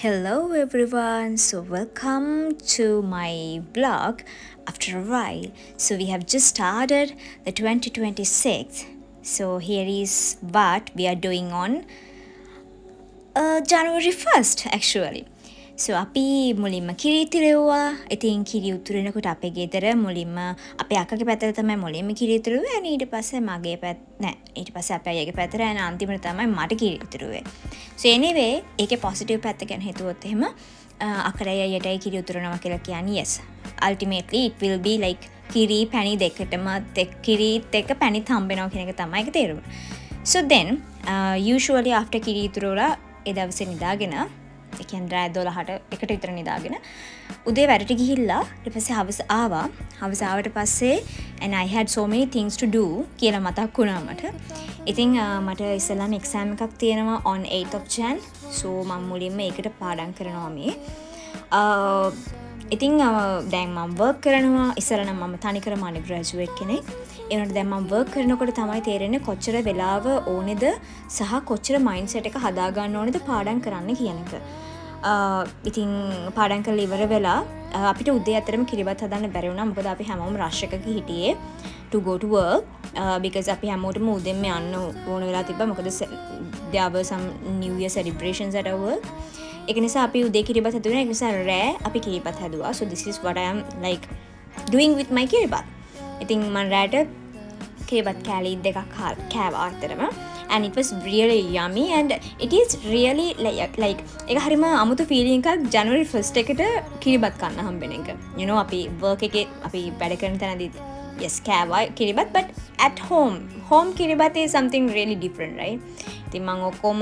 Hello everyone, so welcome to my vlog after a while. So we have just started the 2026. So here is what we are doing on January 1st actually. So අපි මුලින්ම කිරි ඉතිරෙව්වා. ඉතින් කිරි උතුරනකොට අපේ ගෙදර මුලින්ම අපේ අක්කගේ පැත්තට තමයි මුලින්ම කිරි ඉතුරුවේ. and ඊට පස්සේ මගේ පැත්ත නෑ. ඊට පස්සේ අපේ අයියාගේ පැත්තට and අන්තිමට තමයි මට කිරි ඉතුරුවේ. So anyway, ඒකේ positive පැත්ත ගැන හිතුවොත් එහෙම අක්කටයි අයියටයි කිරි උතුරනවා කියලා කියන්නේ yes. Ultimately it will be like කිරි පැණි දෙකටම කිරිත් එක්ක පැණිත් හම්බෙනවා කියන එක තමයි ඒක තේරුම. So then usually after කිරි ඉතුරුලා ඒ දවසේ නිදාගෙන ඒ කියන්නේ රෑ 12ට එකට විතර නිදාගෙන උදේ වැඩට ගිහිල්ලා ඊට පස්සේ හවස ආවා. හවස ආවට පස්සේ and I had so many things to do කියලා මතක් වුණා මට. ඉතින් මට ඉස්සෙල්ලාම exam එකක් තියෙනවා on 8th of Jan. So මම මුලින්ම ඒකට පාඩම් කරනවා මේ. ඉතින් දැන් මම work කරනවා. ඉස්සෙල්ලා නම් මම තනිකරම undergraduate කෙනෙක්. ඒ වුණාට දැන් මම work කරනකොට තමයි තේරෙන්නේ කොච්චර වෙලාව ඕනේද සහ කොච්චර mindset එක හදා ගන්න ඕනේද පාඩම් කරන්න කියන එක. ඉතින් පාඩම් කරලා ඉවර වෙලා අපිට උදේ අතරම කිරිබත් හදන්න බැරි වුණා. මොකද අපි හැමෝම rush එකක හිටියේ to go to work because අපි හැමෝටම උදෙන්ම යන්න ඕන වෙලා තිබ්බා. මොකද there were some new year celebrations at our work. ඒක නිසා අපි උදේ කිරිබත් හදුවා. ඒක නිසා රෑ අපි කිරිබත් හදුවා. So this is what I am like doing with my කිරිබත්. ඉතින් මම රෑට කිරිබත් කෑලි දෙකක් කෑවා අතරම. And it was really yummy and it is really like ඒක හරිම අමුතු feeling එකක් January 1st එකට කිරිබත් කන්න හම්බෙන එක. You know අපි work එකේ අපි වැඩ කරන තැනදී yes කෑවා කිරිබත් but at home kiribath is something really different, right? ඉතින් මම ඔක්කොම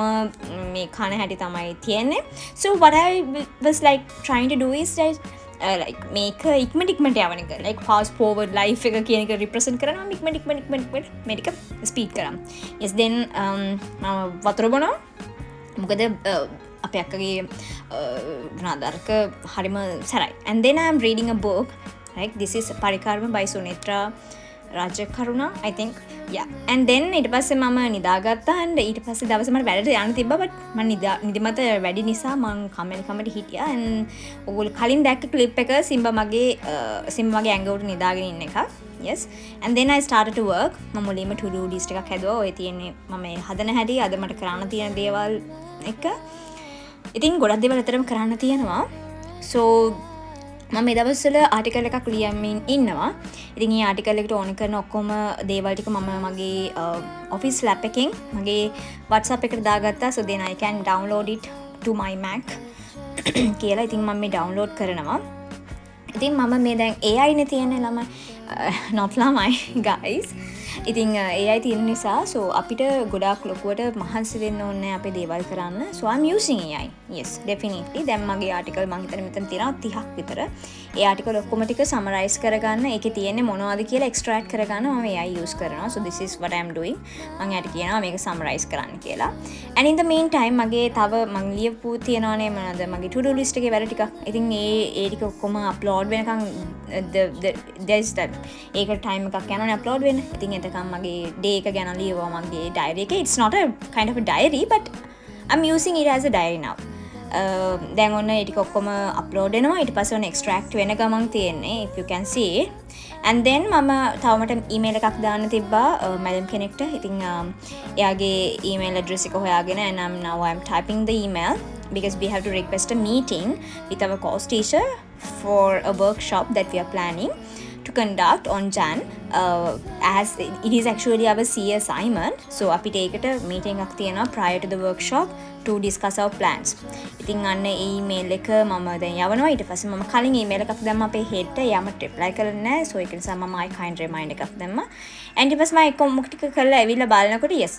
මේ කන හැටි තමයි තියන්නේ. So what I was like trying to do is like මේක ඉක්මනට යවන එක like fast forward life එක කියන එක represent කරනවා ඉක්මනට මේක speed කරා. yes then මම වතුර බොනවා. මොකද අපේ අක්කගේ නාදරක හරිම සරයි. and then I am reading a book, like this is Parikarma by Sunitra Rajakaruna, I think. yeah and then ඊට පස්සේ මම නිදාගත්තා and ඊට පස්සේ දවසේ මට වැඩට යන්න තිබ්බා but මම නිදිමත වැඩි නිසා මම කමෙන්ට හිටියා and ඔයගොල්ලෝ කලින් දැක්ක ක්ලිප් එක සිම්බා මගේ ඇඟ උඩ නිදාගෙන ඉන්න එක. yes and then I started to work. මම මුලින්ම to do list එකක් හැදුවා. ඔය තියෙන්නේ මම හදන හැටි අද මට කරන්න තියෙන දේවල් එක. ඉතින් ගොඩක් දේවල් අතරම කරන්න තියෙනවා. so මම මේ දවස්වල ආටිකල් එකක් ලියමින් ඉන්නවා. ඉතින් මේ ආටිකල් එකට ඕන කරන ඔක්කොම දේවල් ටික මම මගේ office lab එකෙන් මගේ WhatsApp එකට දාගත්තා. so then I can download it to my Mac කියලා. ඉතින් මම මේ download කරනවා. ඉතින් මම මේ දැන් AI නේ තියෙන්නේ ළමයි not ළමයි guys. ඉතින් AI තියෙන නිසා so අපිට ගොඩාක් ලොකුවට මහන්සි වෙන්න ඕනේ නැහැ අපේ දේවල් කරන්න. so I'm using AI. yes definitely. දැන් මගේ ආටිකල් මම හිතන්නේ මෙතන තියෙනවා 30ක් විතර. ඒ ආටිකල් ඔක්කොම ටික සමරයිස් කරගන්න, ඒකේ තියෙන්නේ මොනවද කියලා එක්ස්ට්‍රැක්ට් කරගන්න මම AI use කරනවා. so this is what I am doing. මම යාට කියනවා මේක සමරයිස් කරන්න කියලා. and in the meantime මගේ තව මම ලියපු තියෙනවානේ මොනවද මගේ to do list එකේ වැඩ ටිකක්. ඉතින් ඒ ටික ඔක්කොම අප්ලෝඩ් වෙනකන් there's that ඒක ටයිම් එකක් යනවානේ අප්ලෝඩ් වෙන්න. ඉතින් එතකන් මගේ ඩේ එක ගැන ලියුවා මගේ ඩයරි එකේ. it's not a kind of a diary but I'm using it as a diary now. දැන් ඔන්න ඒ ටික ඔක්කොම අප්ලෝඩ් වෙනවා. ඊට පස්සේ ඔන්න එක්ස්ට්‍රැක්ට් වෙන ගමන් තියෙන්නේ if you can see. and then මම තවමට ඊමේල් එකක් දාන්න තිබ්බා මැඩම් කෙනෙක්ට. ඉතින් එයාගේ ඊමේල් ඇඩ්‍රස් එක හොයාගෙන and I'm typing the email because we have to request a meeting with our course teacher for a workshop that we are planning to conduct on Jan as it is actually our CA assignment. so අපිට ඒකට meeting එකක් තියෙනවා prior to the workshop to discuss our plans. ඉතින් අන්න ඒ email එක මම දැන් යවනවා. ඊට පස්සේ මම කලින් email එකක් දැම්ම අපේ head ට. යාමට reply කරලා නැහැ. so ඒක නිසා මම I kind remind එකක් දැම්මා. and ඊට පස්සේ මම කොම් ටික කරලා ඇවිල්ලා බලනකොට yes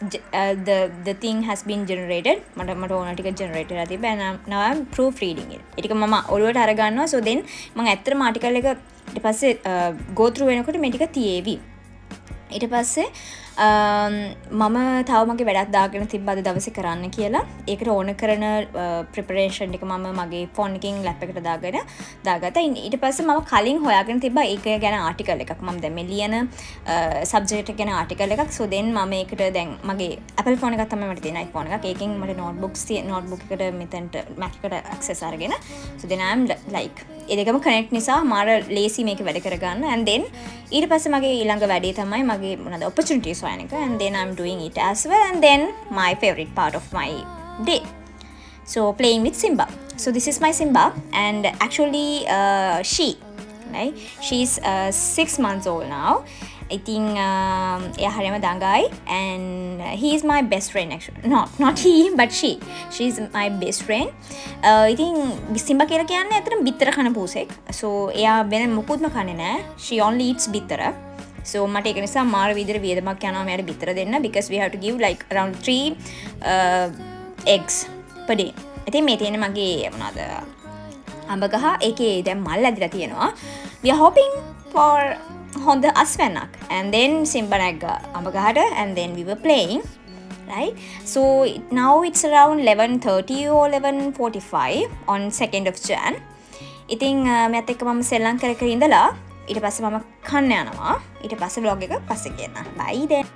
the thing has been generated. මට ඕන ටික generate කරලා තිබ්බා. and now I'm proofreading it. ඒක මම ඔළුවට අර ගන්නවා. so then මම ඇත්තටම article එක ඊට පස්සේ go through වෙනකොට මේ ටික තියේවි. ඊට පස්සේ මම තව මගේ වැඩක් දාගෙන තිබ්බ අද දවසේ කරන්න කියලා. ඒකට ඕන කරන ප්‍රිපරේෂන් එක මම මගේ ෆෝන් එකකින් ලැප් එකට දාගත්තා. ඊට පස්සේ මම කලින් හොයාගෙන තිබ්බා ඒක ගැන ආටිකල් එකක්. මම දැන් මේ ලියන සබ්ජෙක්ට් එක ගැන ආටිකල් එකක්. so then මම ඒකට දැන් මගේ Apple phone එකක් තමයි මට තියෙන iPhone එකක්. ඒකෙන් මට notebook එකට මෙතනට Mac එකට access අරගෙන so then I'm like ඒ දෙකම connect නිසා මාර ලේසි මේක වැඩ කරගන්න. and then ඊට පස්සේ මගේ ඊළඟ වැඩේ තමයි මගේ මොනවාද opportunities හොයන එක. and then I'm doing it as well. and then my favorite part of my day, so playing with Simba. So this is my Simba, and actually right, she's 6 months old now. I think එයා හරියම දඟයි, and he is my best friend actually. Not he, but she's my best friend. ඉතින් Simba කියලා කියන්නේ ඇත්තටම බිත්තර කන පූසෙක්. so එයා වෙන මොකුත්ම කන්නේ නැහැ. she only eats බිත්තර. so මට ඒක නිසා මාර විදිහට වියදමක් යනවා මෙයාට බිත්තර දෙන්න, because we have to give like around 3 eggs per day. ඉතින් මේ තියෙන මගේ මොනවාද අඹ ගහ, ඒකේ දැන් මල් ඇදිලා තියෙනවා. we are hoping for හොඳ අස්වැන්නක්. and then Simba නැග්ගා අඹ ගහට, and then we were playing, right? so now it's around 11:30 or 11:45 on 2nd of Jan. ඉතින් මෙයාත් එක්ක මම සෙල්ලම් කර කර ඉඳලා ඊට පස්සේ මම කන්න යනවා. ඊට පස්සේ vlog එක පස්සේ කියන්න. bye then.